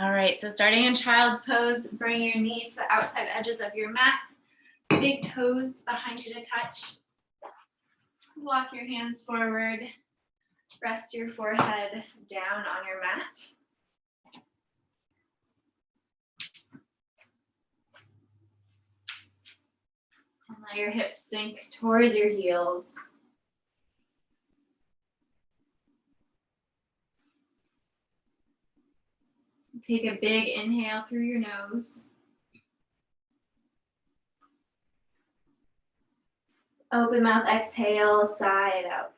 All right, so starting in child's pose, bring your knees to the outside edges of your mat, big toes behind you to touch. Walk your hands forward, rest your forehead down on your mat. And let your hips sink towards your heels. Take a big inhale through your nose. Open mouth, exhale, side out.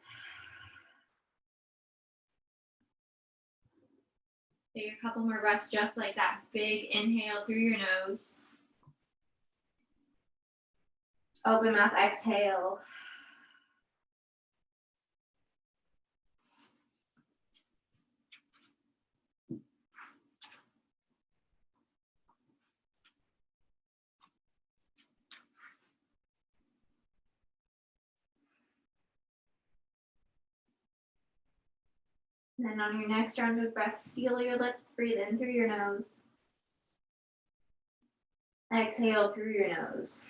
Take a couple more breaths just like that. Big inhale through your nose. Open mouth, exhale. And then on your next round of breath, seal your lips, breathe in through your nose. Exhale through your nose.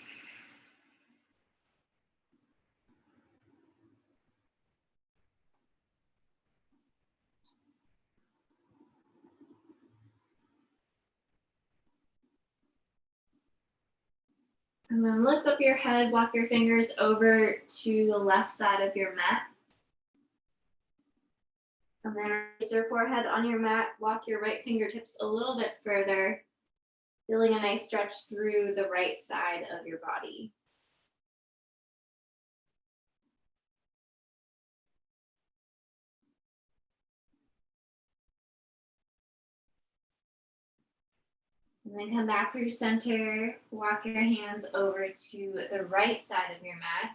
And then lift up your head, walk your fingers over to the left side of your mat. And then raise your forehead on your mat, walk your right fingertips a little bit further, feeling a nice stretch through the right side of your body. And then come back through center, walk your hands over to the right side of your mat.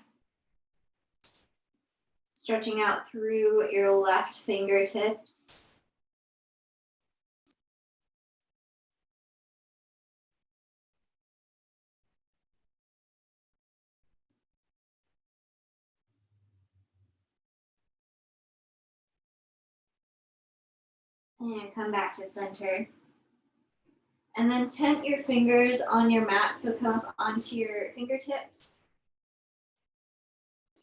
Stretching out through your left fingertips. And come back to center. And then tent your fingers on your mat, so come up onto your fingertips.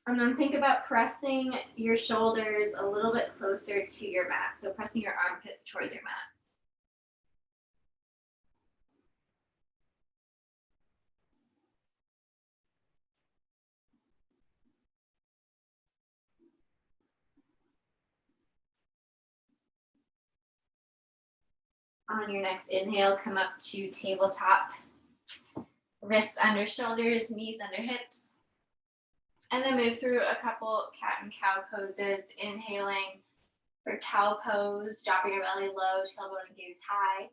And then think about pressing your shoulders a little bit closer to your mat, so pressing your armpits towards your mat. On your next inhale, come up to tabletop. Wrists under shoulders, knees under hips. And then move through a couple cat and cow poses, inhaling for cow pose, dropping your belly low, tailbone and gaze high.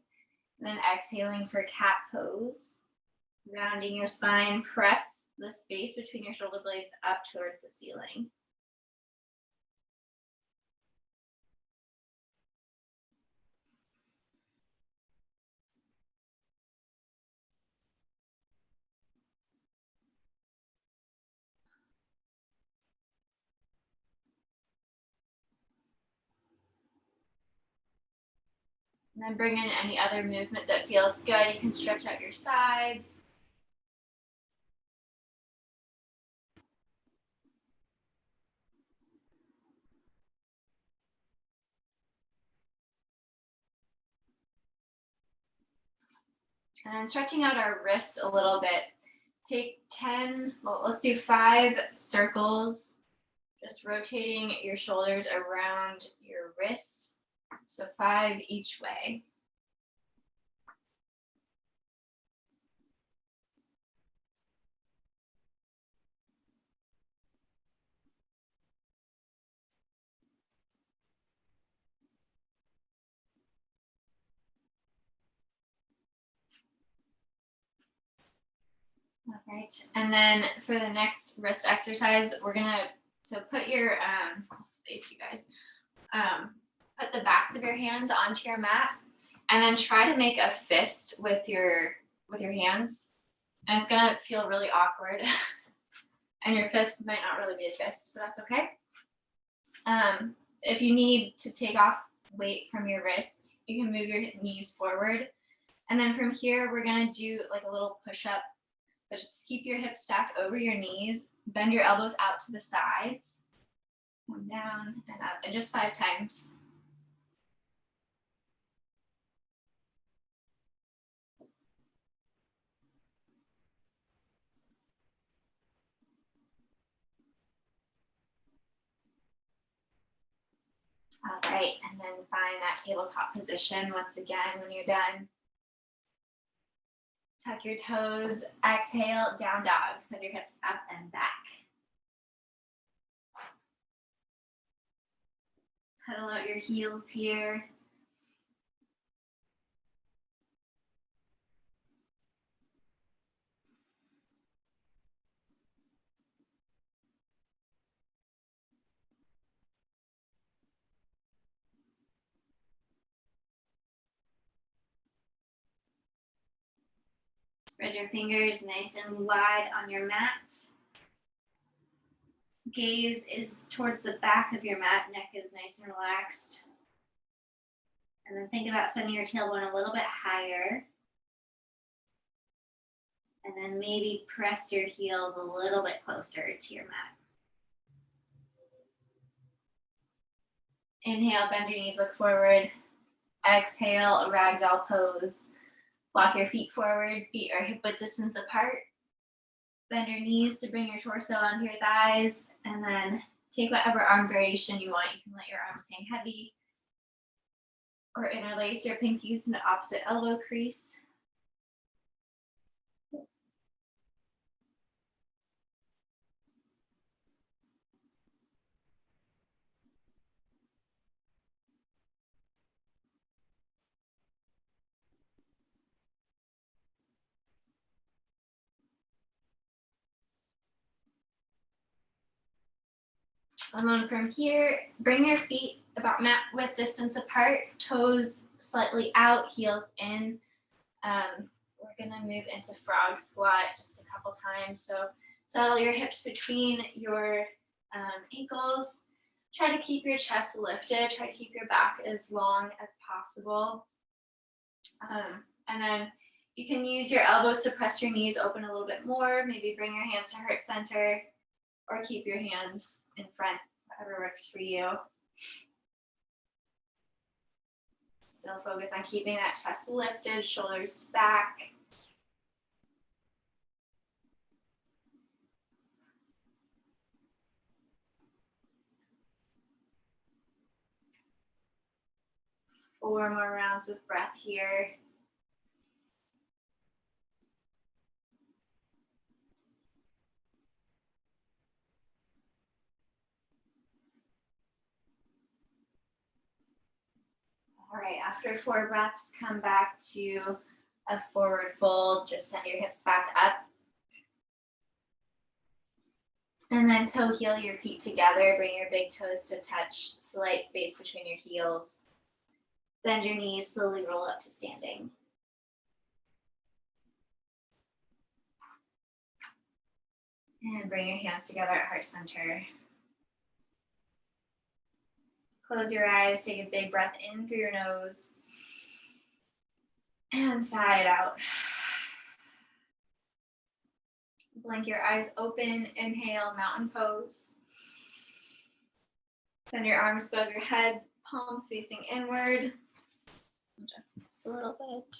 And then exhaling for cat pose. Rounding your spine, press the space between your shoulder blades up towards the ceiling. And then bring in any other movement that feels good. You can stretch out your sides. And then stretching out our wrists a little bit. Take 10, well, let's do 5 circles. Just rotating your shoulders around your wrists. So 5 each way. All right, and then for the next wrist exercise, we're gonna, so put your, face you guys, put the backs of your hands onto your mat, and then try to make a fist with your hands. And it's gonna feel really awkward, and your fist might not really be a fist, but that's okay. If you need to take off weight from your wrists, You can move your knees forward. And then from here, we're gonna do like a little push-up, but just keep your hips stacked over your knees, bend your elbows out to the sides, and down and up, and just 5 times. All right, and then find that tabletop position once again when you're done. Tuck your toes, exhale, down dog. Send your hips up and back. Pedal out your heels here. Spread your fingers nice and wide on your mat. Gaze is towards the back of your mat, neck is nice and relaxed. And then think about sending your tailbone a little bit higher. And then maybe press your heels a little bit closer to your mat. Inhale, bend your knees, look forward. Exhale, ragdoll pose. Walk your feet forward, feet are hip width distance apart. Bend your knees to bring your torso onto your thighs, and then take whatever arm variation you want. You can let your arms hang heavy or interlace your pinkies in the opposite elbow crease. And then from here, bring your feet about mat width distance apart, toes slightly out, heels in. We're gonna move into frog squat just a couple times. So settle your hips between your ankles. Try to keep your chest lifted. Try to keep your back as long as possible. And then you can use your elbows to press your knees open a little bit more. Maybe bring your hands to heart center or keep your hands in front, whatever works for you. Still focus on keeping that chest lifted, shoulders back. Four more rounds of breath here. All right, after 4 breaths, come back to a forward fold. Just send your hips back up. And then toe heel your feet together. Bring your big toes to touch, slight space between your heels. Bend your knees, slowly roll up to standing. And bring your hands together at heart center. Close your eyes, take a big breath in through your nose. And sigh it out. Blink your eyes open, inhale, mountain pose. Send your arms above your head, palms facing inward. Just a little bit.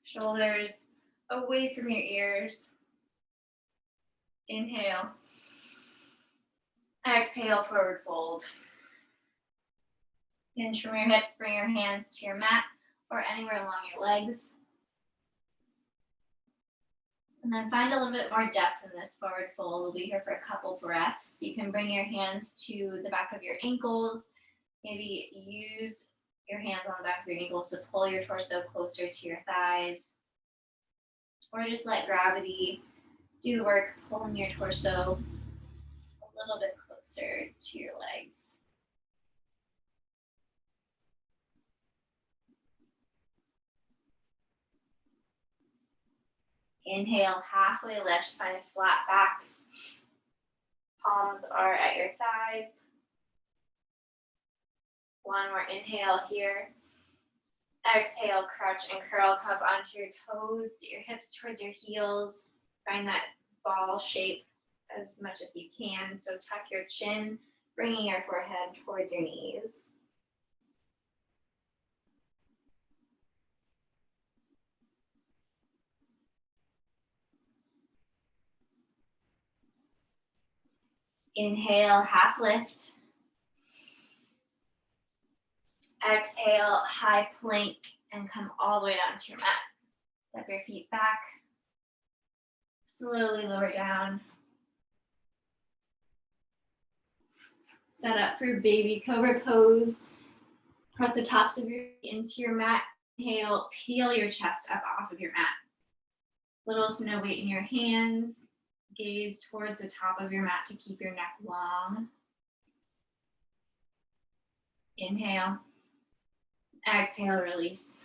Shoulders away from your ears. Inhale. Exhale, forward fold. Hinge from your hips, bring your hands to your mat or anywhere along your legs. And then find a little bit more depth in this forward fold. We'll be here for a couple breaths. You can bring your hands to the back of your ankles. Maybe use your hands on the back of your ankles to pull your torso closer to your thighs. Or just let gravity do the work, pulling your torso a little bit closer to your legs. Inhale, halfway lift, find a flat back. Palms are at your thighs. One more inhale here. Exhale, crouch and curl, come onto your toes, your hips towards your heels. Find that ball shape as much as you can. So tuck your chin, bringing your forehead towards your knees. Inhale, half lift. Exhale, high plank, and come all the way down to your mat. Step your feet back. Slowly lower down. Set up for baby cobra pose. Press the tops of your feet into your mat. Inhale, peel your chest up off of your mat. Little to no weight in your hands. Gaze towards the top of your mat to keep your neck long. Inhale. Exhale, release.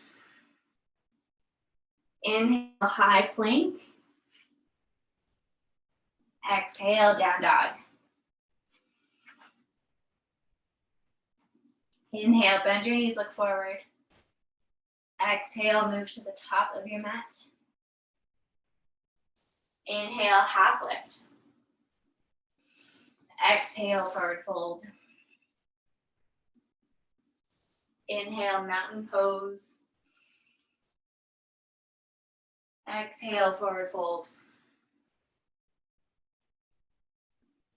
Inhale, high plank. Exhale, down dog. Inhale, bend your knees, look forward. Exhale, move to the top of your mat. Inhale, half lift. Exhale, forward fold. Inhale, mountain pose. Exhale, forward fold.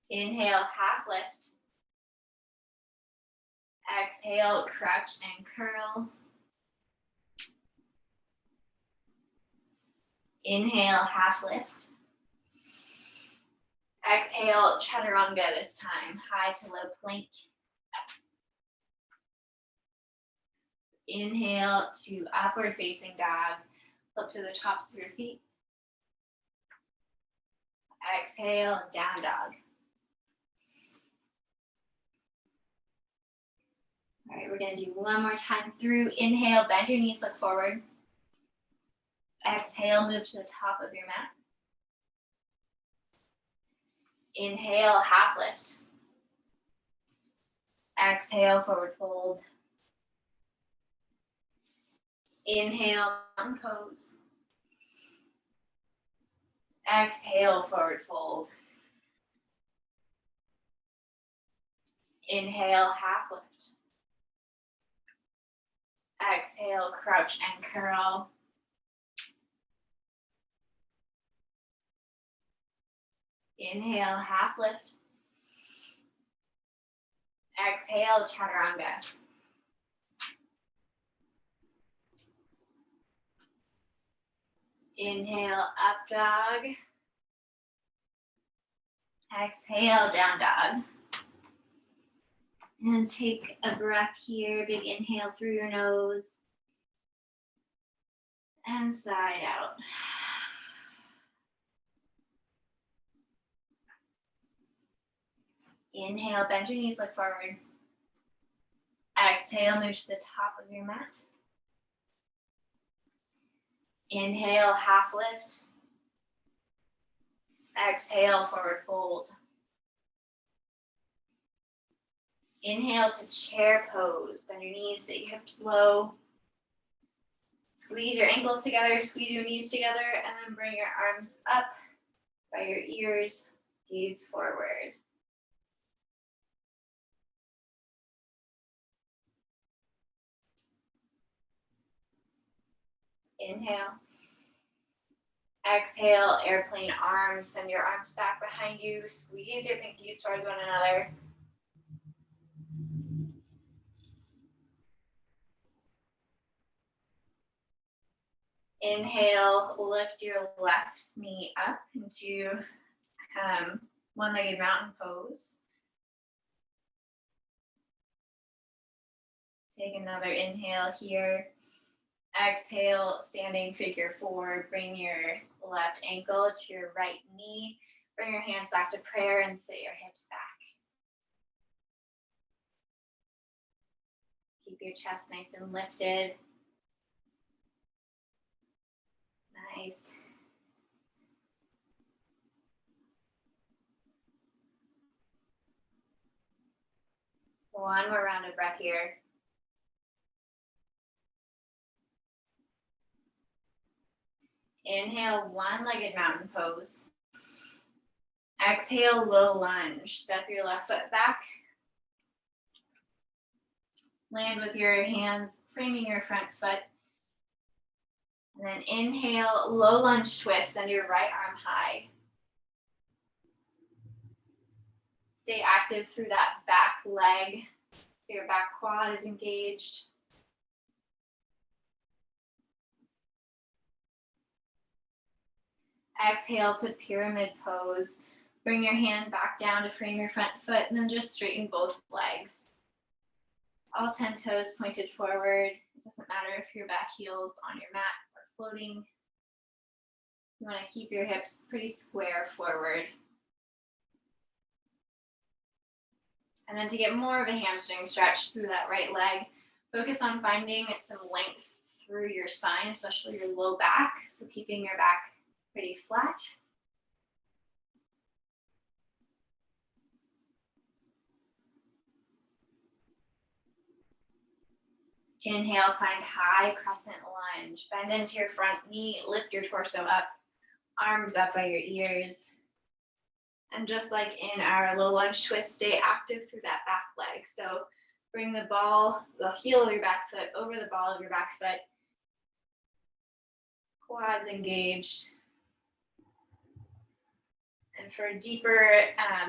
Inhale, half lift. Exhale, crouch and curl. Inhale, half lift. Exhale, chaturanga this time, high to low plank. Inhale to upward facing dog. Flip to the tops of your feet. Exhale, down dog. All right, we're gonna do one more time through. Inhale, bend your knees, look forward. Exhale, move to the top of your mat. Inhale, half lift. Exhale, forward fold. Inhale, mountain pose. Exhale, forward fold. Inhale, half lift. Exhale, crouch and curl. Inhale, half lift. Exhale, chaturanga. Inhale, up dog. Exhale, down dog. And take a breath here. Big inhale through your nose. And side out. Inhale, bend your knees, look forward. Exhale, move to the top of your mat. Inhale, half lift. Exhale, forward fold. Inhale to chair pose. Bend your knees, sit your hips low. Squeeze your ankles together, squeeze your knees together, and then bring your arms up by your ears. Gaze forward. Inhale. Exhale, airplane arms. Send your arms back behind you. Squeeze your pinkies towards one another. Inhale, lift your left knee up into one-legged mountain pose. Take another inhale here. Exhale, standing figure four. Bring your left ankle to your right knee. Bring your hands back to prayer and sit your hips back. Keep your chest nice and lifted. Nice. One more round of breath here. Inhale, one-legged mountain pose. Exhale, low lunge. Step your left foot back. Land with your hands framing your front foot. And then inhale, low lunge twist, send your right arm high. Stay active through that back leg. So your back quad is engaged. Exhale to pyramid pose. Bring your hand back down to frame your front foot and then just straighten both legs. All 10 toes pointed forward. It doesn't matter if your back heel's on your mat or floating. You want to keep your hips pretty square forward. And then to get more of a hamstring stretch through that right leg, focus on finding some length through your spine, especially your low back. So keeping your back pretty flat. Inhale, find high crescent lunge. Bend into your front knee, lift your torso up, arms up by your ears. And just like in our low lunge twist, stay active through that back leg. So bring the heel of your back foot over the ball of your back foot. Quads engaged. And for a deeper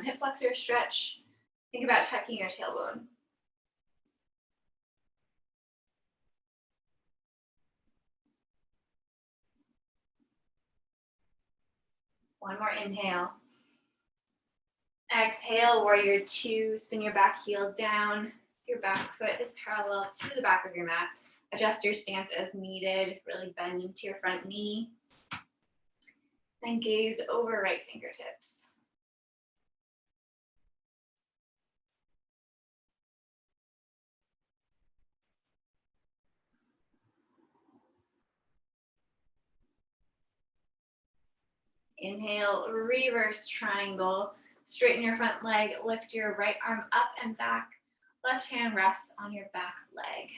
hip flexor stretch, think about tucking your tailbone. One more inhale. Exhale, warrior two. Spin your back heel down. Your back foot is parallel to the back of your mat. Adjust your stance as needed. Really bend into your front knee. Then gaze over right fingertips. Inhale, reverse triangle. Straighten your front leg, lift your right arm up and back. Left hand rests on your back leg.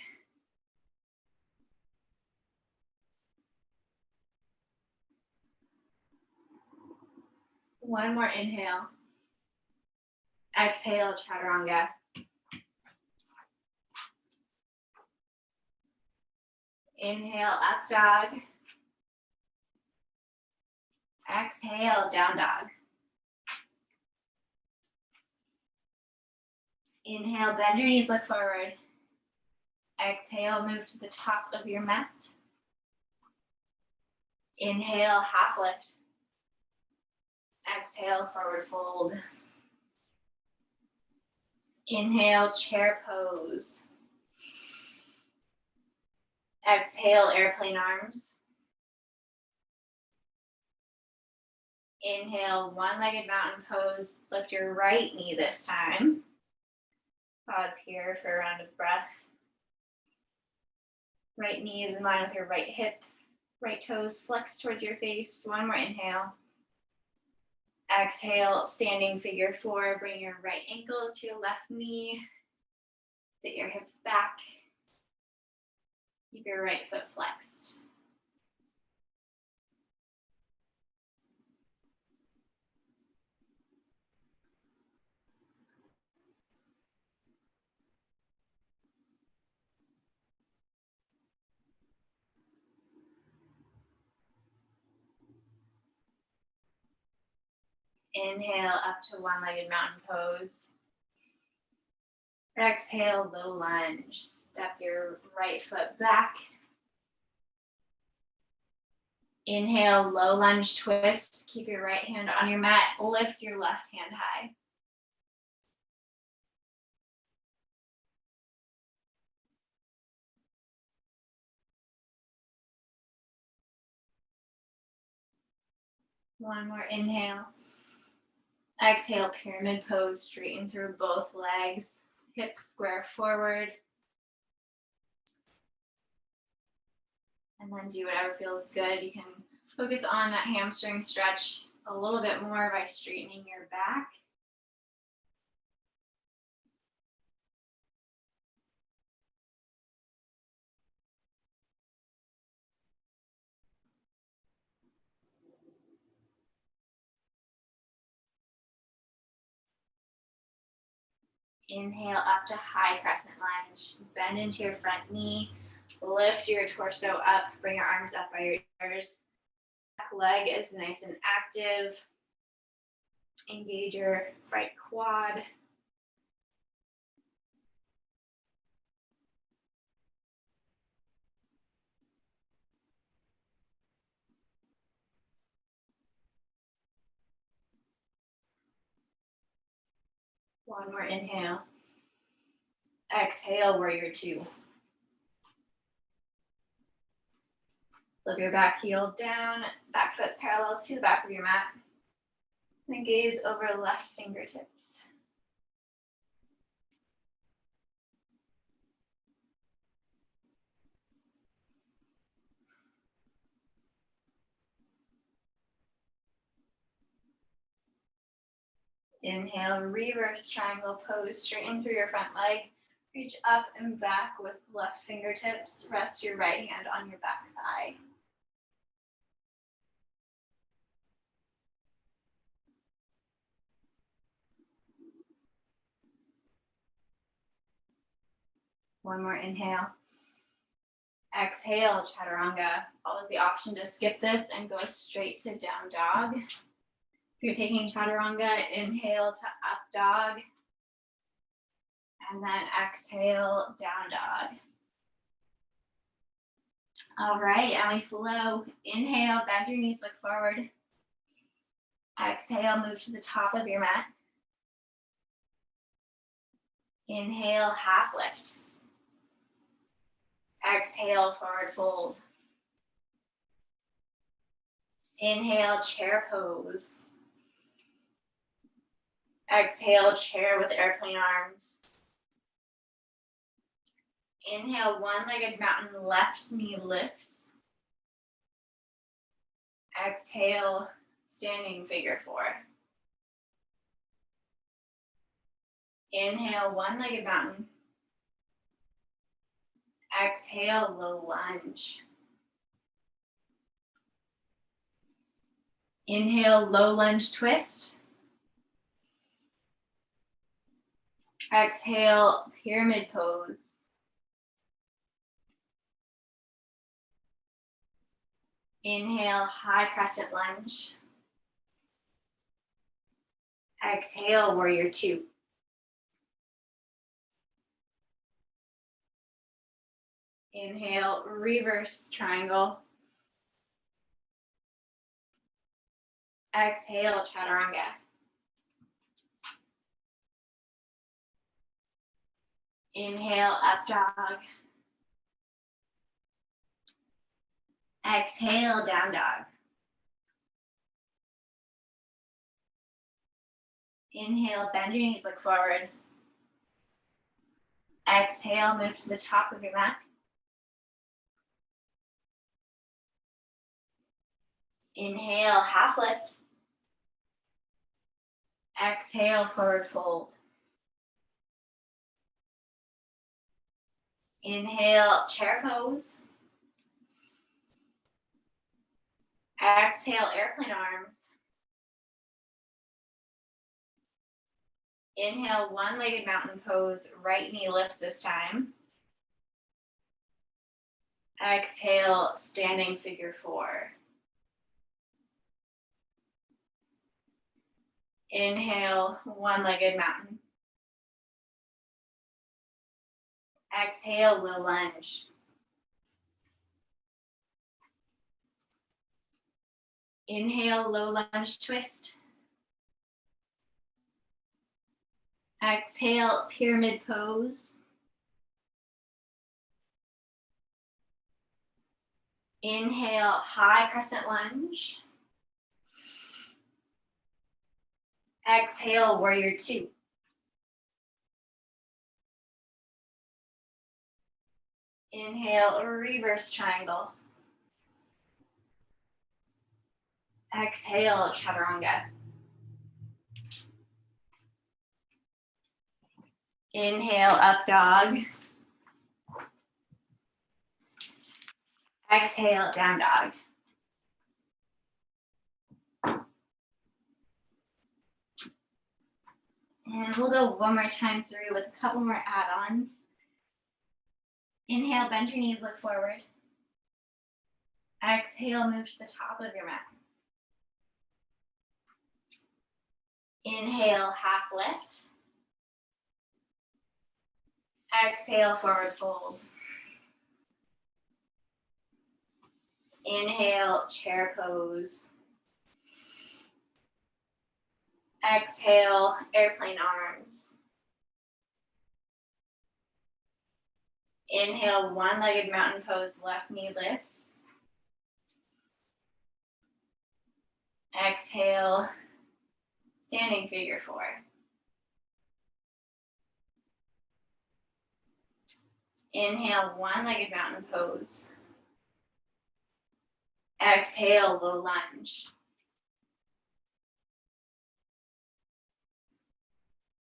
One more inhale. Exhale, chaturanga. Inhale, up dog. Exhale, down dog. Inhale, bend your knees, look forward. Exhale, move to the top of your mat. Inhale, half lift. Exhale, forward fold. Inhale, chair pose. Exhale, airplane arms. Inhale, one-legged mountain pose. Lift your right knee this time. Pause here for a round of breath. Right knee is in line with your right hip. Right toes flex towards your face. One more inhale. Exhale, standing figure four. Bring your right ankle to your left knee. Sit your hips back. Keep your right foot flexed. Inhale up to one-legged mountain pose. Exhale, low lunge. Step your right foot back. Inhale, low lunge twist. Keep your right hand on your mat. Lift your left hand high. One more inhale. Exhale, pyramid pose. Straighten through both legs. Hips square forward. And then do whatever feels good. You can focus on that hamstring stretch a little bit more by straightening your back. Inhale up to high crescent lunge. Bend into your front knee. Lift your torso up. Bring your arms up by your ears. Back leg is nice and active. Engage your right quad. One more inhale. Exhale, warrior two. Flip your back heel down, back foot's parallel to the back of your mat. And gaze over left fingertips. Inhale, reverse triangle pose, straighten through your front leg. Reach up and back with left fingertips. Rest your right hand on your back thigh. One more inhale. Exhale, chaturanga. Always the option to skip this and go straight to down dog. If you're taking chaturanga, inhale to up dog. And then exhale, down dog. All right, and we flow. Inhale, bend your knees, look forward. Exhale, move to the top of your mat. Inhale, half lift. Exhale, forward fold. Inhale, chair pose. Exhale, chair with airplane arms. Inhale, one-legged mountain, left knee lifts. Exhale, standing figure four. Inhale, one-legged mountain. Exhale, low lunge. Inhale, low lunge twist. Exhale, pyramid pose. Inhale, high crescent lunge. Exhale, warrior two. Inhale, reverse triangle. Exhale, chaturanga. Inhale, up dog. Exhale, down dog. Inhale, bend your knees, look forward. Exhale, move to the top of your mat. Inhale, half lift. Exhale, forward fold. Inhale, chair pose. Exhale, airplane arms. Inhale, one-legged mountain pose. Right knee lifts this time. Exhale, standing figure four. Inhale, one-legged mountain. Exhale, low lunge. Inhale, low lunge twist. Exhale, pyramid pose. Inhale, high crescent lunge. Exhale, warrior two. Inhale, reverse triangle. Exhale, chaturanga. Inhale, up dog. Exhale, down dog. And we'll go one more time through with a couple more add-ons. Inhale, bend your knees, look forward. Exhale, move to the top of your mat. Inhale, half lift. Exhale, forward fold. Inhale, chair pose. Exhale, airplane arms. Inhale, one-legged mountain pose, left knee lifts. Exhale, standing figure four. Inhale, one-legged mountain pose. Exhale, low lunge.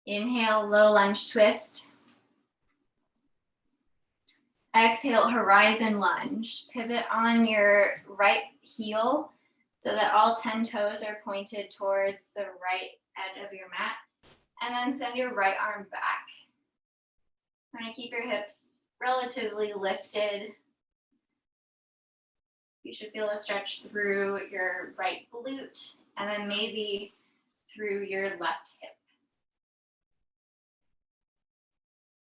Inhale, low lunge twist. Exhale, horizon lunge. Pivot on your right heel so that all 10 toes are pointed towards the right edge of your mat. And then send your right arm back. I'm going to keep your hips relatively lifted. You should feel a stretch through your right glute and then maybe through your left hip.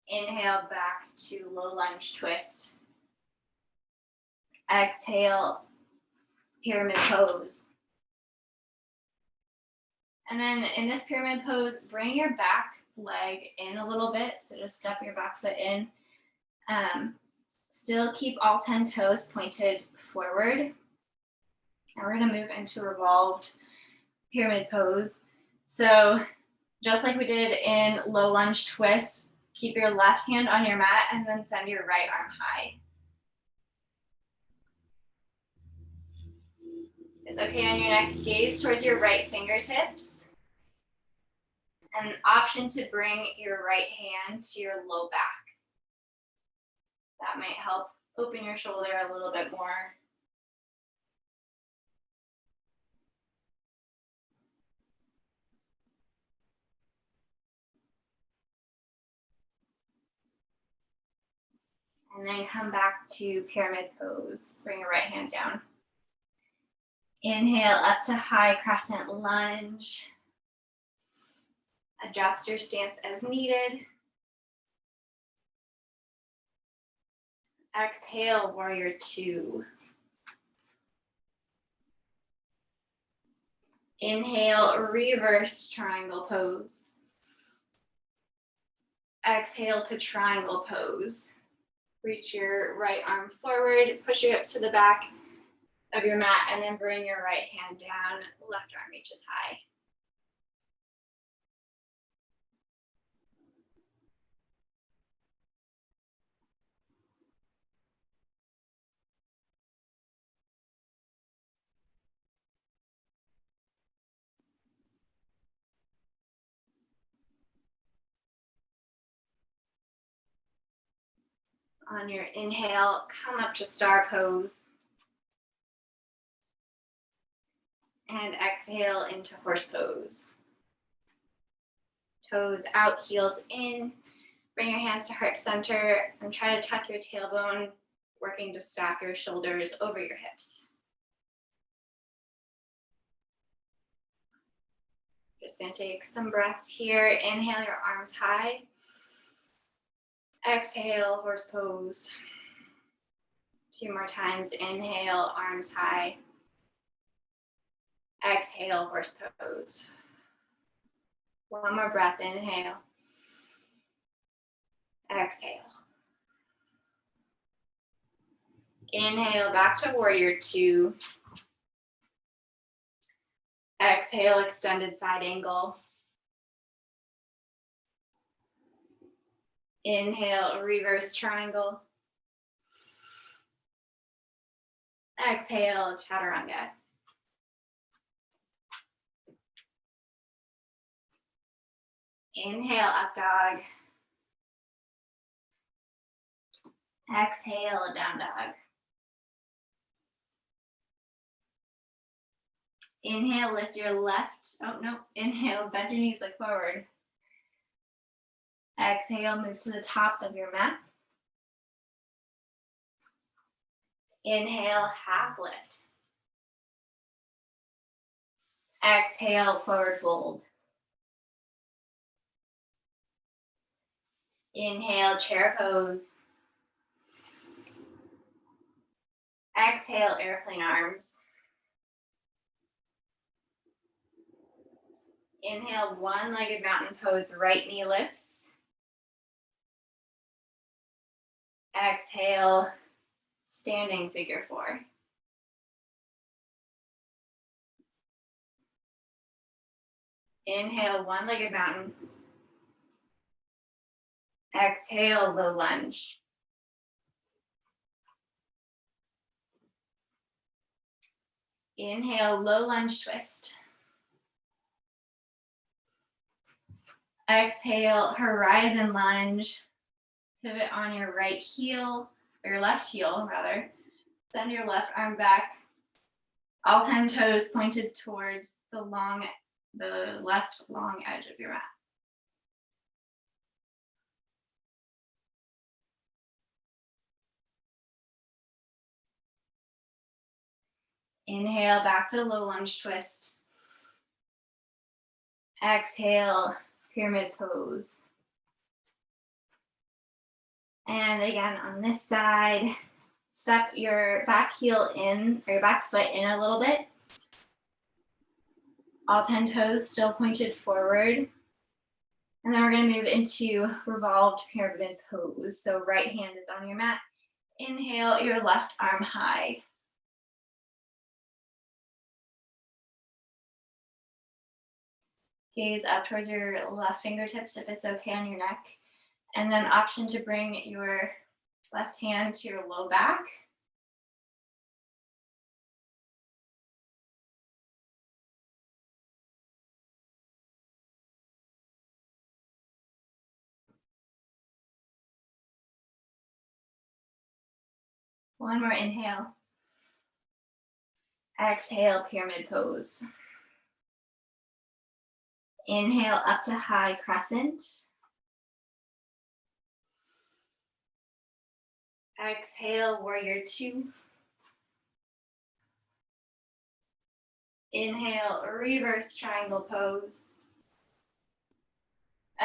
Inhale back to low lunge twist. Exhale, pyramid pose. And then in this pyramid pose, bring your back leg in a little bit. So just step your back foot in. Still keep all 10 toes pointed forward. And we're gonna move into revolved pyramid pose. So just like we did in low lunge twist, keep your left hand on your mat and then send your right arm high. It's okay on your neck, gaze towards your right fingertips. An option to bring your right hand to your low back. That might help open your shoulder a little bit more. And then come back to pyramid pose. Bring your right hand down. Inhale up to high crescent lunge. Adjust your stance as needed. Exhale, warrior two. Inhale, reverse triangle pose. Exhale to triangle pose. Reach your right arm forward, push your hips to the back of your mat, and then bring your right hand down, left arm reaches high. On your inhale, come up to star pose. And exhale into horse pose. Toes out, heels in. Bring your hands to heart center and try to tuck your tailbone, working to stack your shoulders over your hips. Just gonna take some breaths here. Inhale, your arms high. Exhale, horse pose. Two more times. Inhale, arms high. Exhale, horse pose. One more breath, inhale. Exhale. Inhale, back to warrior two. Exhale, extended side angle. Inhale, reverse triangle. Exhale, chaturanga. Inhale, up dog. Exhale, down dog. Inhale, lift your left. Oh, no. Inhale, bend your knees, look forward. Exhale, move to the top of your mat. Inhale, half lift. Exhale, forward fold. Inhale, chair pose. Exhale, airplane arms. Inhale, one-legged mountain pose, right knee lifts. Exhale, standing figure four. Inhale, one-legged mountain. Exhale, low lunge. Inhale, low lunge twist. Exhale, horizon lunge. Pivot on your right heel, or your left heel rather. Send your left arm back. All 10 toes pointed towards the left long edge of your mat. Inhale, back to low lunge twist. Exhale, pyramid pose. And again, on this side, step your back heel in, or your back foot in a little bit. All 10 toes still pointed forward. And then we're going to move into revolved pyramid pose. So right hand is on your mat. Inhale, your left arm high. Gaze up towards your left fingertips if it's okay on your neck. And then option to bring your left hand to your low back. One more inhale. Exhale, pyramid pose. Inhale up to high crescent. Exhale, warrior two. Inhale, reverse triangle pose.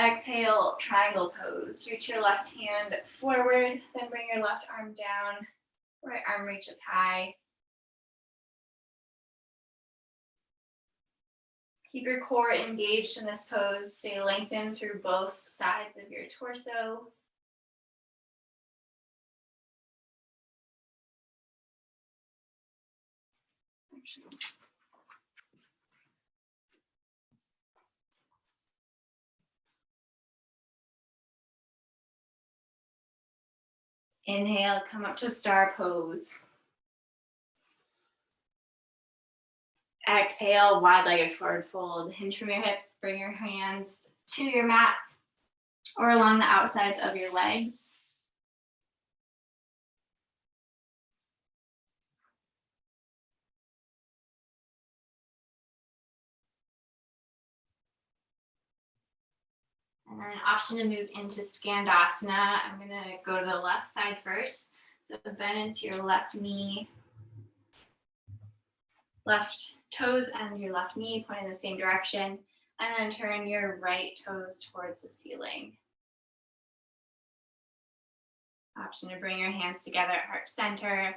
Exhale, triangle pose. Reach your left hand forward, then bring your left arm down. Right arm reaches high. Keep your core engaged in this pose. Stay lengthened through both sides of your torso. Inhale, come up to star pose. Exhale, wide-legged forward fold. Hinge from your hips, bring your hands to your mat or along the outsides of your legs. And then option to move into Skandasana. I'm gonna go to the left side first. So bend into your left knee, left toes and your left knee point in the same direction, and then turn your right toes towards the ceiling. Option to bring your hands together at heart center.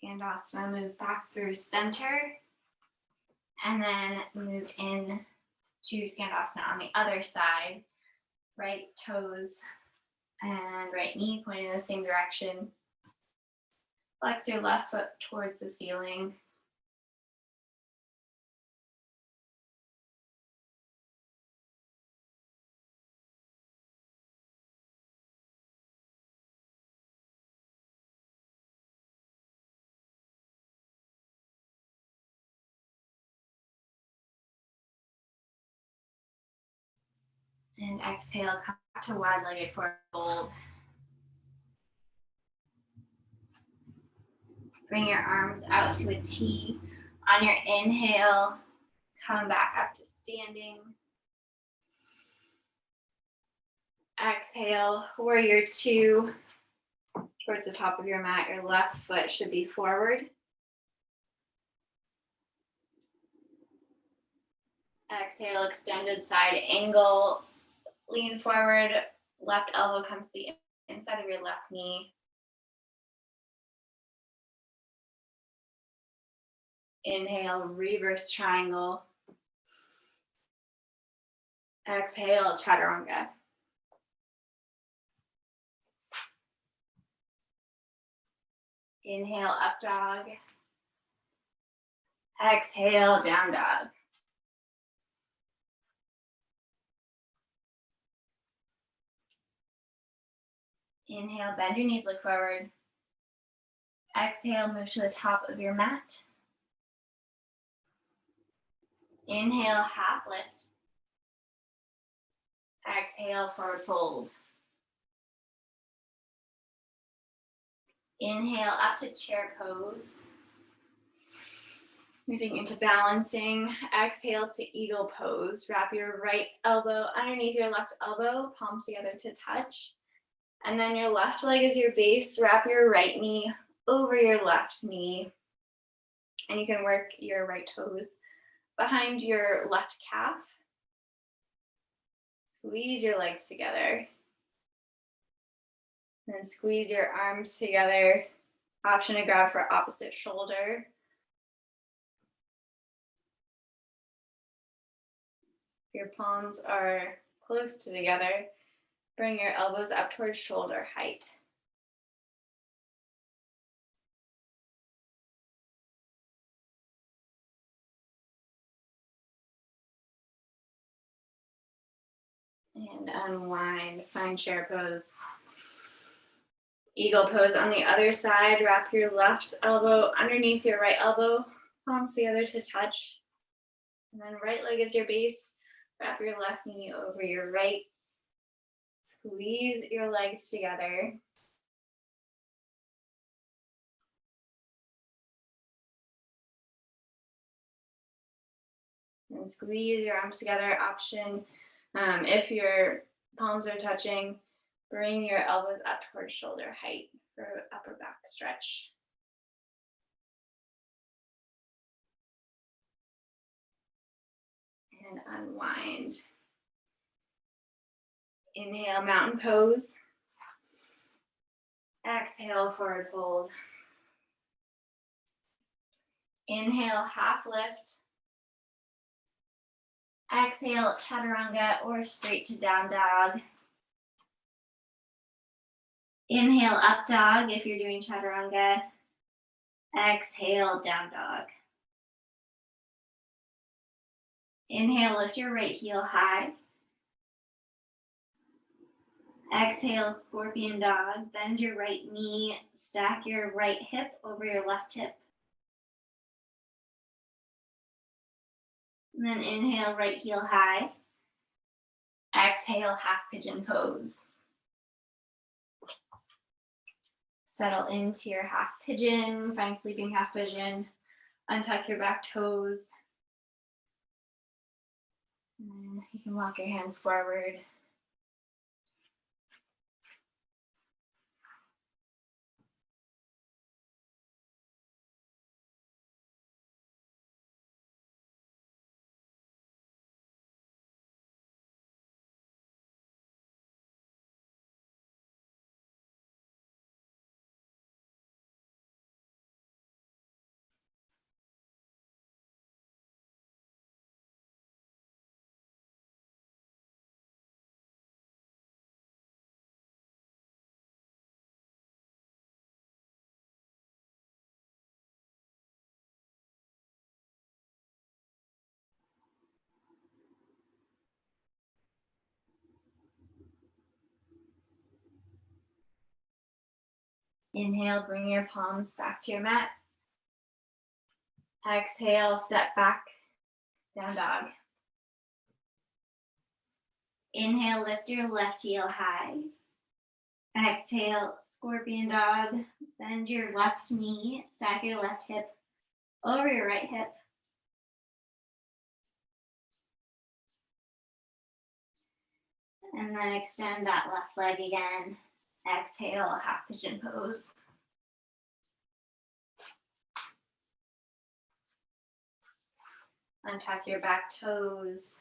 Skandasana, move back through center, and then move in to Skandasana on the other side. Right toes and right knee pointing in the same direction. Flex your left foot towards the ceiling. And exhale, come back to wide-legged forward fold. Bring your arms out to a T. On your inhale, come back up to standing. Exhale, warrior two. Towards the top of your mat, your left foot should be forward. Exhale, extended side angle. Lean forward, left elbow comes to the inside of your left knee. Inhale, reverse triangle. Exhale, chaturanga. Inhale, up dog. Exhale, down dog. Inhale, bend your knees, look forward. Exhale, move to the top of your mat. Inhale, half lift. Exhale, forward fold. Inhale, up to chair pose. Moving into balancing. Exhale to eagle pose. Wrap your right elbow underneath your left elbow, palms together to touch. And then your left leg is your base. Wrap your right knee over your left knee. And you can work your right toes behind your left calf. Squeeze your legs together. Then squeeze your arms together. Option to grab for opposite shoulder. Your palms are close to together. Bring your elbows up towards shoulder height. And unwind, find chair pose. Eagle pose on the other side. Wrap your left elbow underneath your right elbow, palms together to touch. And then right leg is your base. Wrap your left knee over your right. Squeeze your legs together. And squeeze your arms together. Option, if your palms are touching, bring your elbows up towards shoulder height for upper back stretch. And unwind. Inhale, mountain pose. Exhale, forward fold. Inhale, half lift. Exhale, chaturanga or straight to down dog. Inhale, up dog if you're doing chaturanga. Exhale, down dog. Inhale, lift your right heel high. Exhale, scorpion dog. Bend your right knee, stack your right hip over your left hip. And then inhale, right heel high. Exhale, half pigeon pose. Settle into your half pigeon, find sleeping half pigeon. Untuck your back toes. And then you can walk your hands forward. Inhale, bring your palms back to your mat. Exhale, step back, down dog. Inhale, lift your left heel high. Exhale, scorpion dog. Bend your left knee, stack your left hip over your right hip. And then extend that left leg again. Exhale, half pigeon pose. Untuck your back toes.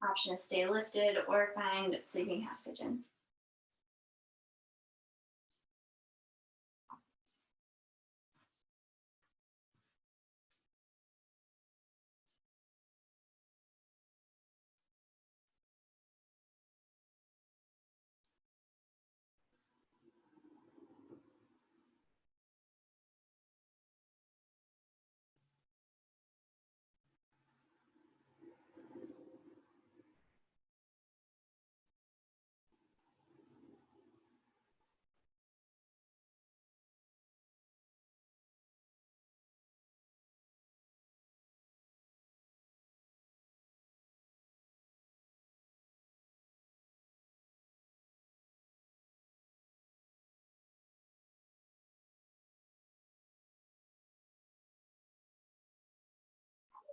Option to stay lifted or find sleeping half pigeon.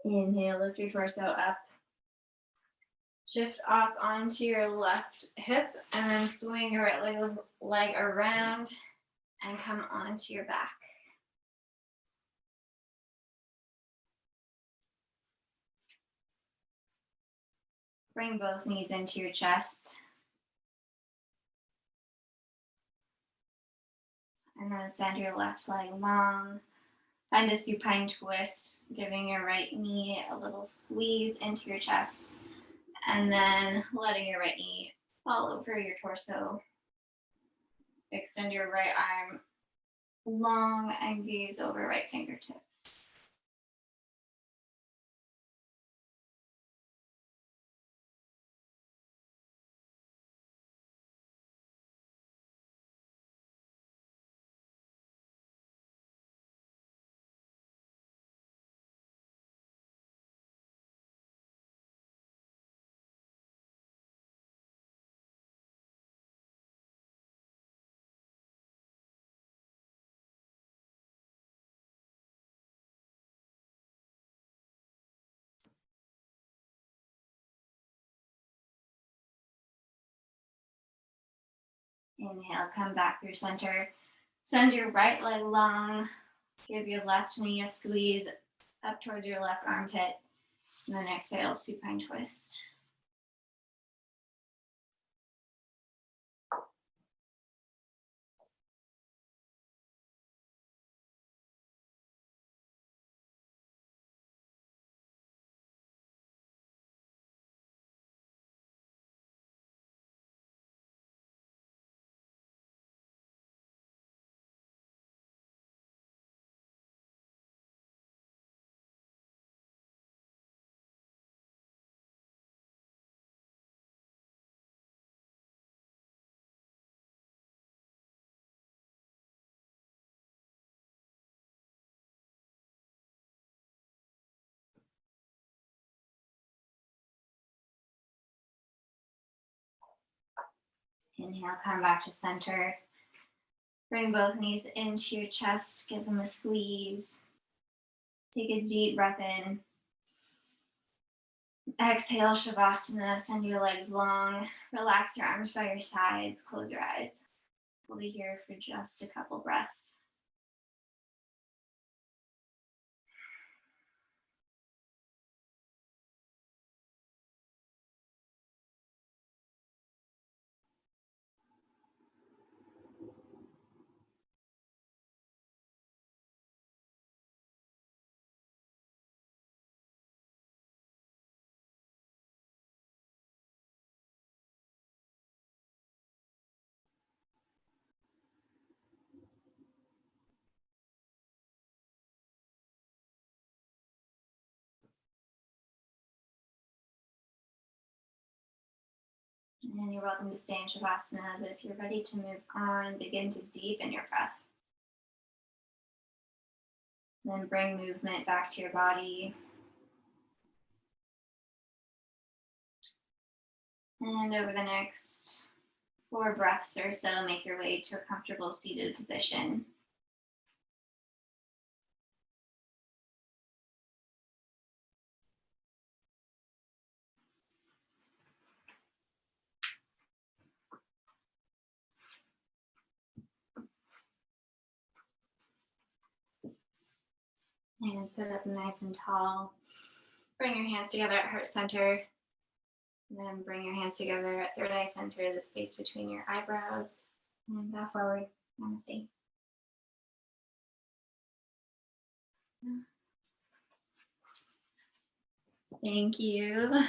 Inhale, lift your torso up. Shift off onto your left hip and then swing your right leg around and come onto your back. Bring both knees into your chest. And then send your left leg long. Find a supine twist, giving your right knee a little squeeze into your chest. And then letting your right knee fall over your torso. Extend your right arm long and gaze over right fingertips. Inhale, come back through center. Send your right leg long. Give your left knee a squeeze up towards your left armpit. And then exhale, supine twist. Inhale, come back to center. Bring both knees into your chest, give them a squeeze. Take a deep breath in. Exhale, Shavasana, send your legs long. Relax your arms by your sides, close your eyes. We'll be here for just a couple breaths. And you're welcome to stay in Shavasana, but if you're ready to move on, begin to deepen your breath. Then bring movement back to your body. And over the next 4 breaths or so, make your way to a comfortable seated position. And sit up nice and tall. Bring your hands together at heart center. And then bring your hands together at third eye center, the space between your eyebrows. And bow forward. Namaste. Thank you.